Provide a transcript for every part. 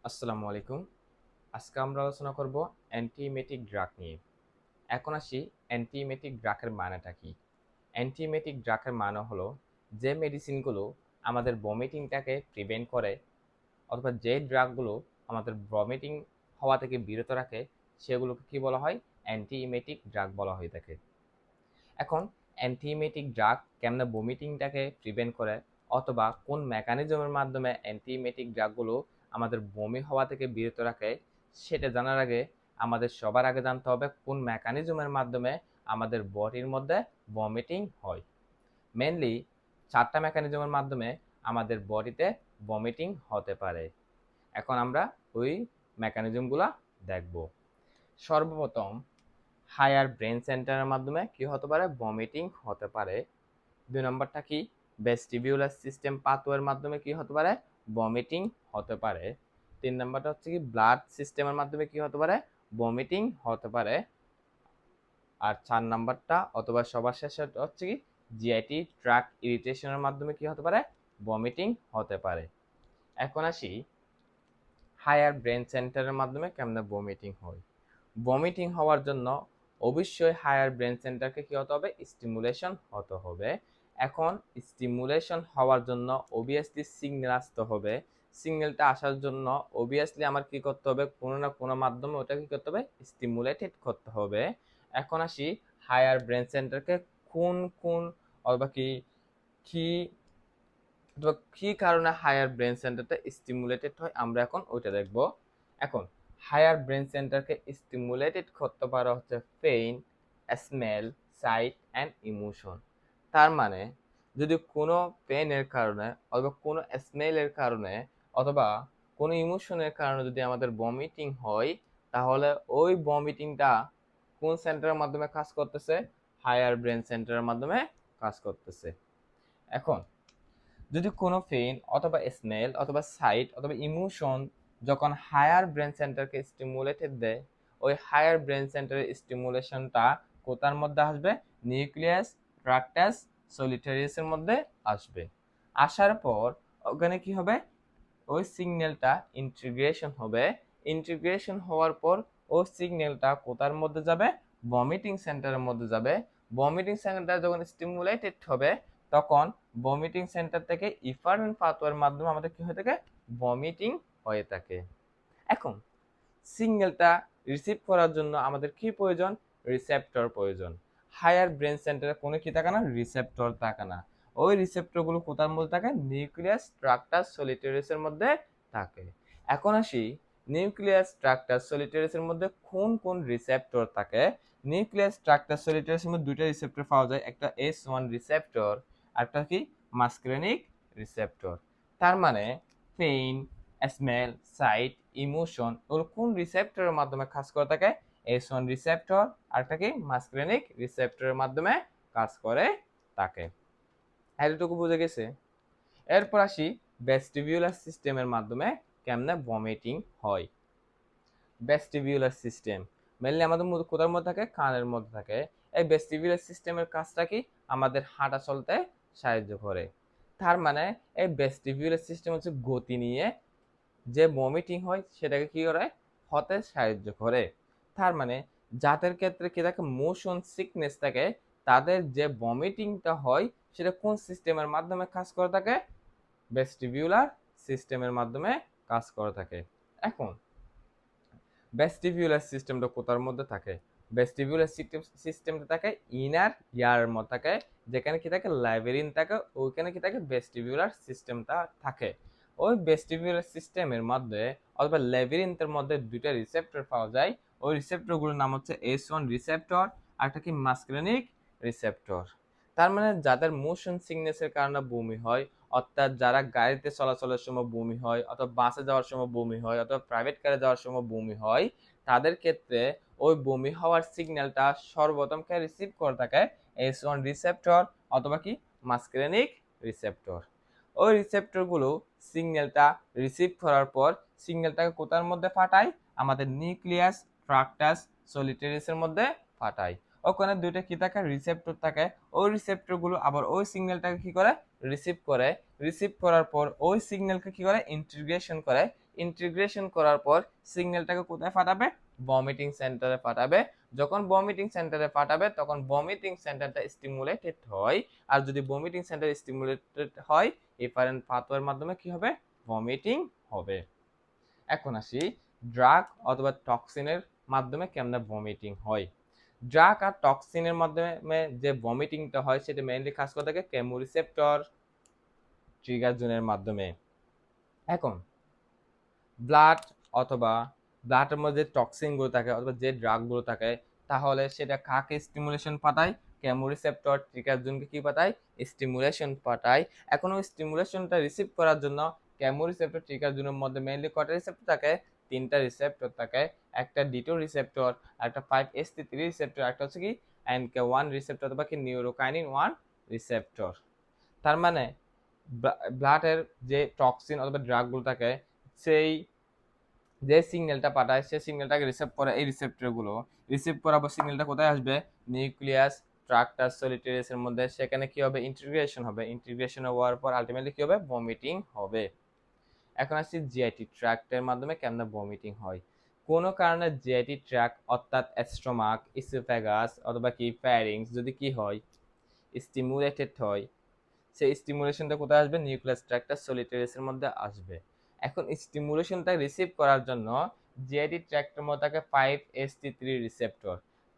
আসসালামু আলাইকুম। আজকে আমরা আলোচনা করব অ্যান্টিএমেটিক ড্রাগ নিয়ে। এখন আসি অ্যান্টিএমেটিক ড্রাগের মানেটা কি? অ্যান্টিএমেটিক ড্রাগের মানে হলো যে মেডিসিনগুলো আমাদের ভমিটিংটাকে প্রিভেন্ট করে অথবা যে ড্রাগগুলো আমাদের ভমিটিং হওয়া থেকে বিরত রাখে সেগুলোকে কি বলা হয়? অ্যান্টিএমেটিক ড্রাগ বলা হয়ে থাকে। এখন অ্যান্টিএমেটিক ড্রাগ কেমনে ভমিটিংটাকে প্রিভেন্ট করে অথবা কোন মেকানিজমের মাধ্যমে অ্যান্টিএমেটিক ড্রাগগুলো আমাদের বমি হওয়া থেকে বিরত রাখে সেটা জানার আগে আমাদের সবার আগে জানতে হবে কোন মেকানিজমের মাধ্যমে আমাদের বডির মধ্যে ভমিটিং হয়। মেনলি চারটা মেকানিজমের মাধ্যমে আমাদের বডিতে ভমিটিং হতে পারে। এখন আমরা ওই মেকানিজমগুলো দেখব। সর্বপ্রথম হায়ার ব্রেন সেন্টারের মাধ্যমে কি হতে পারে? ভমিটিং হতে পারে। দুই নম্বরটা কি? ভেস্টিবিউলার সিস্টেম পাথওয়ের মাধ্যমে কি হতে পারে? ভমিটিং হতে পারে। তিন নম্বরটা হচ্ছে কি ব্লাড সিস্টেমের মাধ্যমে কি হতে পারে? ভমিটিং হতে পারে। আর চার নাম্বারটা অথবা সবার শেষে হচ্ছে কি জিআইটি ট্র্যাক ইরিটেশনের মাধ্যমে কি হতে পারে? ভমিটিং হতে পারে। এখন আসি হায়ার ব্রেন সেন্টারের মাধ্যমে কেমনে ভমিটিং হয়। ভমিটিং হওয়ার জন্য অবশ্যই হায়ার ব্রেন সেন্টারকে কি হতে হবে? স্টিমুলেশন হতে হবে। এখন স্টিমুলেশন হওয়ার জন্য অবভিয়াসলি সিগন্যাল আসতে হবে। সিগন্যালটা আসার জন্য অবভিয়াসলি আমার কি করতে হবে? কোনো না কোনো মাধ্যমে ওটা কি করতে হবে? স্টিমুলেটেড করতে হবে। এখন আসি হায়ার ব্রেন সেন্টারকে কোন কোন অথবা কি কি অথবা কি কারণে হায়ার ব্রেন সেন্টারটা স্টিমুলেটেড হয় আমরা এখন ওইটা দেখব। এখন হায়ার ব্রেন সেন্টারকে স্টিমুলেটেড করতে পারা হচ্ছে pain, smell, sight and emotion. তার মানে যদি কোনো পেনের কারণে অথবা কোনো স্মেলের কারণে অথবা কোনো ইমোশনের কারণে যদি আমাদের ভমিটিং হয় তাহলে ওই ভমিটিংটা কোন সেন্টারের মাধ্যমে কাজ করতেছে? হায়ার ব্রেন সেন্টারের মাধ্যমে কাজ করতেছে। এখন যদি কোনো পেইন অথবা স্মেল অথবা সাইট অথবা ইমোশন যখন হায়ার ব্রেন সেন্টারকে স্টিমুলেটেড দেয় ওই হায়ার ব্রেন সেন্টারের স্টিমুলেশনটা কোথার মধ্যে আসবে? নিউক্লিয়াস ট্রাক্টাস সলিটারিয়াসের মধ্যে আসবে। আসার পর ওখানে কি হবে? ওই সিগন্যালটা ইন্টিগ্রেশন হবে। ইন্টিগ্রেশন হওয়ার পর ওই সিগন্যালটা কোথার মধ্যে যাবে? ভমিটিং সেন্টারের মধ্যে যাবে। ভমিটিং সেন্টার যখন স্টিমুলেটেড হবে তখন ভমিটিং সেন্টার থেকে ইফারেন্ট পাথওয়ের মাধ্যমে আমাদের কি হয়ে থাকে? ভমিটিং হয়ে থাকে। এখন সিগন্যালটা রিসিভ করার জন্য আমাদের কি প্রয়োজন? রিসেপ্টর প্রয়োজন। হায়ার ব্রেন সেন্টারে কোনো কি থাকে না? রিসেপ্টর থাকে না। ওই রিসেপ্টরগুলো কোথার মধ্যে থাকে? নিউক্লিয়াস ট্রাক্টাস সলিটারিয়াসের মধ্যে থাকে। এখন আসি নিউক্লিয়াস ট্রাক্টাস সলিটারিয়াসের মধ্যে কোন কোন রিসেপ্টর থাকে? নিউক্লিয়াস ট্রাক্টাস সলিটারিয়াসের মধ্যে দুইটা রিসেপ্টর পাওয়া যায়, একটা S1 রিসেপ্টর আর একটা কি মাস্কুলিনিক রিসেপ্টর। তার মানে পেইন, স্মেল, সাইট, ইমোশন ওগুলো কোন রিসেপ্টরের মাধ্যমে কাজ করে থাকে? S1 রিসেপ্টর আর একটা কি মাস্কুলিনিক রিসেপ্টরের মাধ্যমে কাজ করে থাকে। এতটুকু বুঝে গেছে? এরপর আসি ভেস্টিবিউলার সিস্টেমের মাধ্যমে কেমনে ভমিটিং হয়। ভেস্টিবিউলার সিস্টেম মেনলি আমাদের মধ্যে কোথার মধ্যে থাকে? কানের মধ্যে থাকে। এই ভেস্টিবিউলার সিস্টেমের কাজটা কি? আমাদের হাঁটা চলতে সাহায্য করে। তার মানে এই ভেস্টিবিউলার সিস্টেম হচ্ছে গতি নিয়ে যে ভমিটিং হয় সেটাকে কি করে? হতে সাহায্য করে। তার মানে যাদের ক্ষেত্রে কি থাকে? মোশন সিকনেস থাকে তাদের যে ভমিটিংটা হয় সেটা কোন সিস্টেমের মাধ্যমে কাজ করে থাকে? ভেস্টিবিউলার সিস্টেমের মাধ্যমে কাজ করে থাকে। এখন ভেস্টিবিউলার সিস্টেমটা কোথার মধ্যে থাকে? ভেস্টিবিউলার সিস্টেমটা থাকে ইনার ইয়ারের মধ্যে থাকে, যেখানে কি থাকে? ল্যাবিরিন থাকে, ওইখানে কি থাকে? ভেস্টিবিউলার সিস্টেমটা থাকে। ওই ভেস্টিবিউলার সিস্টেমের মধ্যে অথবা ল্যাবিরিন্থের মধ্যে দুইটা রিসেপ্টর পাওয়া যায়। ওই রিসেপ্টরগুলোর নাম হচ্ছে S1 রিসেপ্টর আর একটা কি মাস্কুলিনিক রিসেপ্টর। তার মানে যাদের মোশন সিকনেসের কারণে বমি হয়, অর্থাৎ যারা গাড়িতে চলাচলের সময় বমি হয় অথবা বাসে যাওয়ার সময় বমি হয় অথবা প্রাইভেট কারে যাওয়ার সময় বমি হয়, তাদের ক্ষেত্রে ওই বমি হওয়ার সিগন্যালটা সর্বপ্রথম কে রিসিভ করে থাকে? S1 রিসেপ্টর অথবা কি মাস্কুলিনিক রিসেপ্টর। ওই রিসেপ্টরগুলো সিগন্যালটা রিসিভ করার পর সিগন্যালটাকে কোথার মধ্যে পাঠায়? আমাদের নিউক্লিয়াস ট্রাক্টাস সলিটারিয়াসের মধ্যে পাঠায়। ওখানে দুইটা কি থাকে? রিসেপ্টর থাকে। ওই রিসেপ্টরগুলো আবার ওই সিগন্যালটাকে কি করে? রিসিভ করে। রিসিভ করার পর ওই সিগন্যালকে কি করে? ইন্টিগ্রেশন করে। ইন্টিগ্রেশন করার পর সিগন্যালটাকে কোথায় পাঠাবে? ভমিটিং সেন্টারে পাঠাবে। যখন ভমিটিং সেন্টারে পাঠাবে তখন ভমিটিং সেন্টারটা স্টিমুলেটেড হয়, আর যদি ভমিটিং সেন্টার স্টিমুলেটেড হয় এফারেন্ট পাথওয়ের মাধ্যমে কি হবে? ভমিটিং হবে। এখন আসি ড্রাগ অথবা টক্সিনের মাধ্যমে কেমনে ভমিটিং হয়। ড্রাগ আর টক্সিনের মাধ্যমে যে ভমিটিংটা হয় সেটা মেইনলি কাজ করে থাকে কেমোরিসেপ্টর ট্রিগার জোনের মাধ্যমে। এখন ব্লাড অথবা ব্লাডের মধ্যে টক্সিনগুলো থাকে অথবা যে ড্রাগগুলো থাকে তাহলে সেটা কাকে স্টিমুলেশন পাঠায়? কেমোরিসেপ্টর ট্রিগার জোনকে কি পাঠায়? স্টিমুলেশন পাঠায়। এখন ওই স্টিমুলেশনটা রিসিভ করার জন্য কেমোরিসেপ্টর ট্রিগার জোনের মধ্যে মেইনলি কয়টা রিসেপ্টর থাকে? 3টা রিসেপ্টর থাকে। একটা D2 রিসেপ্টর, একটা 5HT3 রিসেপ্টর, একটা হচ্ছে কি NK1 রিসেপ্টর অথবা কি নিউরোকাইনিন 1 রিসেপ্টর। তার মানে ব্লাডের যে টক্সিন অথবা ড্রাগগুলো থাকে সেই যে সিগন্যালটা পাঠায় সেই সিগন্যালটাকে রিসিভ করে এই রিসেপ্টরগুলো। রিসিভ করার পর সিগন্যালটা কোথায় আসবে? নিউক্লিয়াস ট্রাক্টাস সলিটারিয়াসের মধ্যে। সেখানে কি হবে? ইন্টিগ্রেশন হবে। ইন্টিগ্রেশন হওয়ার পর আলটিমেটলি কি হবে? ভমিটিং হবে। এখন আসছি জিআইটি ট্র্যাক্টের মাধ্যমে কেমনে ভমিটিং হয়। কোনো কারণে জিআইটি ট্র্যাক্ট অর্থাৎ স্টোমাক, ইসোফেগাস অথবা কি ফ্যারিংস যদি কি হয়? স্টিমুলেটেড হয়, সেই স্টিমুলেশনটা কোথায় আসবে? নিউক্লিয়াস ট্র্যাক্টাস সলিটারিয়াসের মধ্যে আসবে। এখন স্টিমুলেশনটা রিসিভ করার জন্য জিআইটি ট্র্যাক্টের মধ্যে থাকে 5HT3 রিসেপ্টর।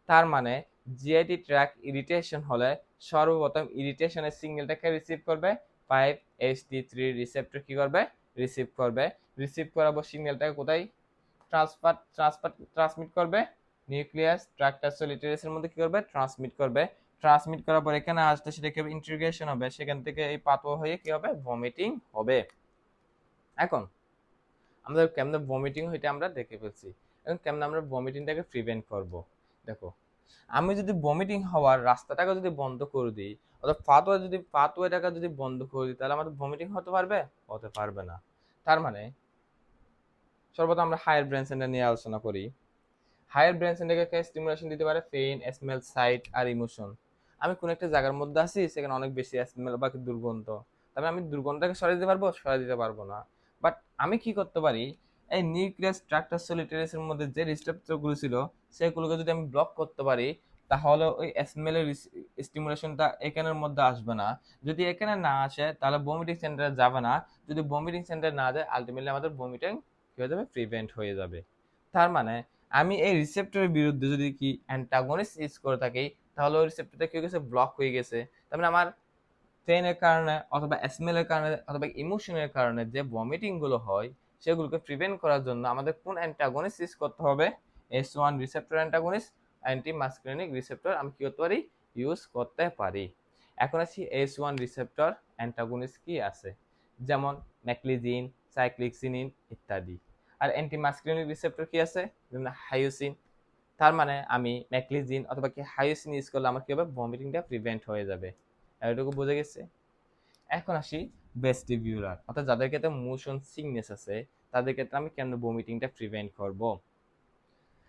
তার মানে জিআইটি ট্র্যাক্ট ইরিটেশন হলে সর্বপ্রথম ইরিটেশনের সিগন্যালটাকে রিসিভ করবে 5HT3 রিসেপ্টর কি করবে? রিসিভ করবে। রিসিভ করার পর সিগন্যালটাকে কোথায় ট্রান্সমিট করবে? নিউক্লিয়াস ট্র্যাক্টাস সলিটারিয়াসের মধ্যে কি করবে? ট্রান্সমিট করবে। ট্রান্সমিট করার পর এখানে আসতে সেটা কি হবে? ইন্টিগ্রেশন হবে। সেখান থেকে এই পাথওয়ে হয়ে কি হবে? ভমিটিং হবে। এখন আমাদের কেমনে ভমিটিং হইতে আমরা দেখে ফেলছি। এখন কেমনে আমরা ভমিটিংটাকে প্রিভেন্ট করব। দেখো, আমি যদি ভমিটিং হওয়ার রাস্তাটাকে যদি বন্ধ করে দিই অর্থাৎ পাথওয়েটাকে যদি বন্ধ করে দিই তাহলে আমাদের ভমিটিং হতে পারবে? হতে পারবে না। তার মানে সর্বপ্রথম আমরা হায়ার ব্রেন সেন্টার নিয়ে আলোচনা করি। হায়ার ব্রেন সেন্টারকে স্টিমুলেশন দিতে পারে পেইন, স্মেল, সাইট আর ইমোশন। আমি কোন একটা জায়গার মধ্যে আছি সেখানে অনেক বেশি স্মেল বা দুর্গন্ধ, তবে আমি দুর্গন্ধটাকে সরিয়ে দিতে পারবো? সরিয়ে দিতে পারবো না। বাট আমি কি করতে পারি? এই নিউক্লিয়াস ট্রাক্টাস সলিটারিয়াসের মধ্যে যে রিসেপ্টরগুলো ছিল সেগুলোকে যদি আমি ব্লক করতে পারি তাহলে ওই স্মেলের স্টিমুলেশনটা এখানের মধ্যে আসবে না। যদি এখানে না আসে তাহলে ভমিটিং সেন্টারে যাবে না। যদি ভমিটিং সেন্টারে না যায় আলটিমেটলি আমাদের ভমিটিং কি হয়ে যাবে? প্রিভেন্ট হয়ে যাবে। তার মানে আমি এই রিসেপ্টরের বিরুদ্ধে যদি কি অ্যান্টাগনিস্ট ইউজ করে থাকি তাহলে ওই রিসেপ্টরটা কি হয়ে গেছে? ব্লক হয়ে গেছে। তার মানে আমার পেইনের কারণে অথবা স্মেলের কারণে অথবা ইমোশনের কারণে যে ভমিটিং গুলো হয় সেগুলোকে প্রিভেন্ট করার জন্য আমাদের কোন অ্যান্টাগনিস্ট ইউজ করতে হবে? S1 receptor antagonist, anti muscarinic receptor আমি কি করতে পারি? ইউজ করতে পারি। এখন আসি S1 রিসেপ্টর অ্যান্টাগনিস্ট কি আছে, যেমন ম্যাকলিজিন, সাইক্লিক্সিনিন ইত্যাদি। আর অ্যান্টি মাস্কুলিনিক রিসেপ্টর কি আছে? যেমন হাইওসিন। তার মানে আমি ম্যাকলিজিন অথবা কি হাইওসিন ইউজ করলে আমার কি হবে? ভমিটিংটা প্রিভেন্ট হয়ে যাবে। এতটুকু বোঝা গেছে? এখন আসি ভেস্টিবিউলার অর্থাৎ যাদের ক্ষেত্রে মোশন সিকনেস আছে তাদের ক্ষেত্রে আমি কেন ভমিটিংটা প্রিভেন্ট করব।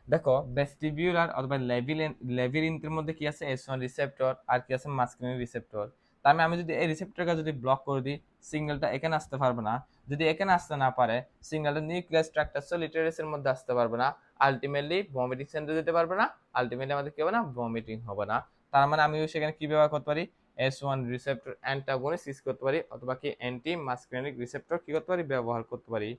দেখো, ভেস্টিবিউলার অথবা লেভিরিন্থের মধ্যে কি আছে? S1 রিসেপ্টর আর কি আছে? Masculine receptor. তার মানে আমি যদি এই রিসেপ্টরকে যদি ব্লক করে দিই সিগন্যালটা এখানে আসতে পারবে না। যদি এখানে আসতে না পারে সিগন্যালটা নিউক্লিয়াস ট্রাক্টাস সলিটারিয়াসের মধ্যে আসতে পারবে না। আলটিমেটলি ভমিটিং সেন্টারে যেতে পারবে না। আলটিমেটলি আমাদের কি হবে না? ভমিটিং হবে না। তার মানে আমি সেখানে কি ব্যবহার করতে পারি? S1 রিসেপ্টর অ্যান্টাগনিস্ট ইউজ করতে পারি অথবা কি অ্যান্টি মাস্কুলিনিক রিসেপ্টর কি করতে পারি? ব্যবহার করতে পারি।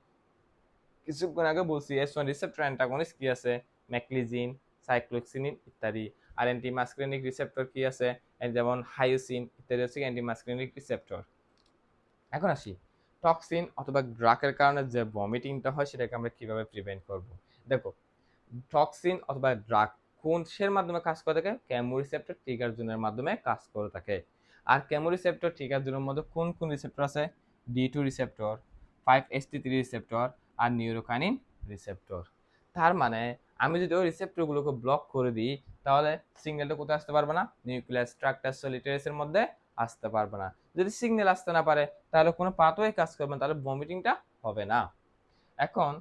কিছুক্ষণ আগে বলছি S1 রিসেপ্টর অ্যান্টাগনিস্ট কি আছে? ম্যাকলিজিন, সাইক্লোক্সিনিন ইত্যাদি। আর অ্যান্টি মাস্কুলিনিক রিসেপ্টর কি আছে? যেমন হাইওসিন ইত্যাদি হচ্ছে অ্যান্টি মাস্কুলিনিক রিসেপ্টর। এখন আসি টক্সিন অথবা ড্রাগের কারণে যে ভমিটিংটা হয় সেটাকে আমরা কিভাবে প্রিভেন্ট করব। দেখো, টক্সিন অথবা ড্রাগ কোনসের মাধ্যমে কাজ করে থাকে? কেমোরিসেপ্টর ট্রিগার জোনের মাধ্যমে কাজ করে থাকে। আর কেমোরিসেপ্টর ট্রিগার জোনের মধ্যে কোন কোন রিসেপ্টর আছে? D2 রিসেপ্টর, 5HT3 রিসেপ্টর আর নিউরোকাইনিন রিসেপ্টর। তার মানে আমি যদি ওই রিসেপ্টরগুলোকে ব্লক করে দিই তাহলে সিগন্যালটা কোথায় আসতে পারবে না? নিউক্লিয়াস ট্রাক্টাস সলিটারিয়াসের মধ্যে আসতে পারবে না। যদি সিগন্যাল আসতে না পারে তাহলে কোনো পাথওয়ে কাজ করবে না, তাহলে ভমিটিংটা হবে না। এখন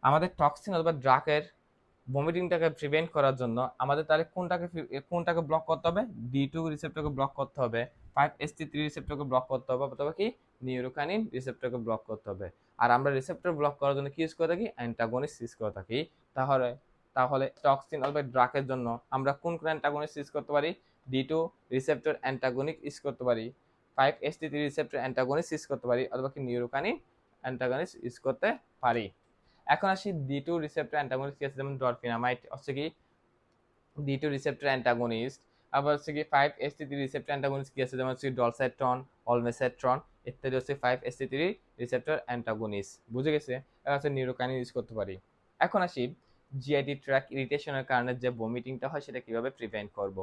আমাদের টক্সিন অথবা ড্রাগের ভমিটিংটাকে প্রিভেন্ট করার জন্য আমাদের তাহলে কোনটাকে ব্লক করতে হবে? D2 রিসেপ্টরকে ব্লক করতে হবে, 5HT3 রিসেপ্টরকে ব্লক করতে হবে অথবা কি নিউরোকাইনিন রিসেপ্টরকে ব্লক করতে হবে। আর আমরা রিসেপ্টর ব্লক করার জন্য কি ইউজ করে থাকি? অ্যান্টাগনিস্ট ইউজ করে থাকি। তাহলে তাহলে টক্সিন অথবা ড্রাগের জন্য আমরা কোন কোন অ্যান্টাগনিস্ট ইউজ করতে পারি? D2 রিসেপ্টর অ্যান্টাগনিক ইউজ করতে পারি, 5-HT3 রিসেপ্টর অ্যান্টাগনিস্ট ইউজ করতে পারি, অথবা কি নিউরোকানিন অ্যান্টাগনিস্ট ইউজ করতে পারি। এখন আসি D2 রিসেপ্টর অ্যান্টাগনিস্ট কি আছে, যেমন ডরফিনামাইড হচ্ছে কি D2 রিসেপ্টর অ্যান্টাগনিস্ট। আবার হচ্ছে কি 5-HT3 রিসেপ্টর অ্যান্টাগনিস্ট কি আছে, যেমন হচ্ছে ডলসাইট্রন, অলমেসাইট্রন ইত্যাদি হচ্ছে 5-HT3 রিসেপ্টর অ্যান্টাগনিস্ট। বুঝে গেছে? এটা হচ্ছে নিউরোকাইনিন ইউজ করতে পারি। এখন আসি জিআইডি ট্র্যাক ইরিটেশনের কারণে যে ভমিটিংটা হয় সেটা কিভাবে প্রিভেন্ট করব।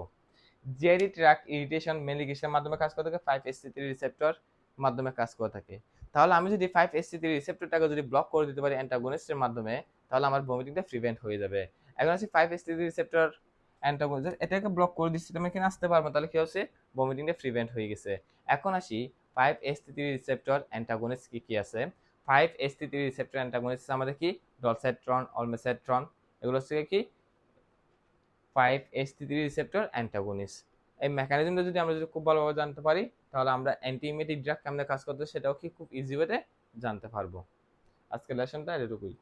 জিআইডি ট্র্যাক ইরিটেশন মেনলি কিসের মাধ্যমে কাজ করে থাকে? 5-HT3 রিসেপ্টর মাধ্যমে কাজ করে থাকে। তাহলে আমি যদি 5-HT3 রিসেপ্টরটাকে যদি ব্লক করে দিতে পারি অ্যান্টাগনিস্টের মাধ্যমে, তাহলে আমার ভমিটিংটা প্রিভেন্ট হয়ে যাবে। এখন আসি 5-HT3 রিসেপ্টর অ্যান্টাগনিস্ট এটাকে ব্লক করে দিচ্ছি, তুমি এখানে আসতে পারবো, তাহলে কি হচ্ছে? ভমিটিংটা প্রিভেন্ট হয়ে গেছে। এখন আসি 5-HT3 রিসেপ্টর অ্যান্টাগনিস্ট কি কি আছে। 5-HT3 রিসেপ্টর অ্যান্টাগনিস্ট আমাদের কি? ডলসাইট্রন, অলমেসাইট্রন, এগুলো হচ্ছে কি 5-HT3 রিসেপ্টর অ্যান্টাগনিস্ট। এই মেকানিজমটা যদি আমরা খুব ভালোভাবে জানতে পারি, তাহলে আমরা অ্যান্টিমেটিক ড্রাগ কেমনে কাজ করতে সেটাও কি খুব ইজি ওয়েতে জানতে পারবো। আজকের লেসনটা এটুকুই।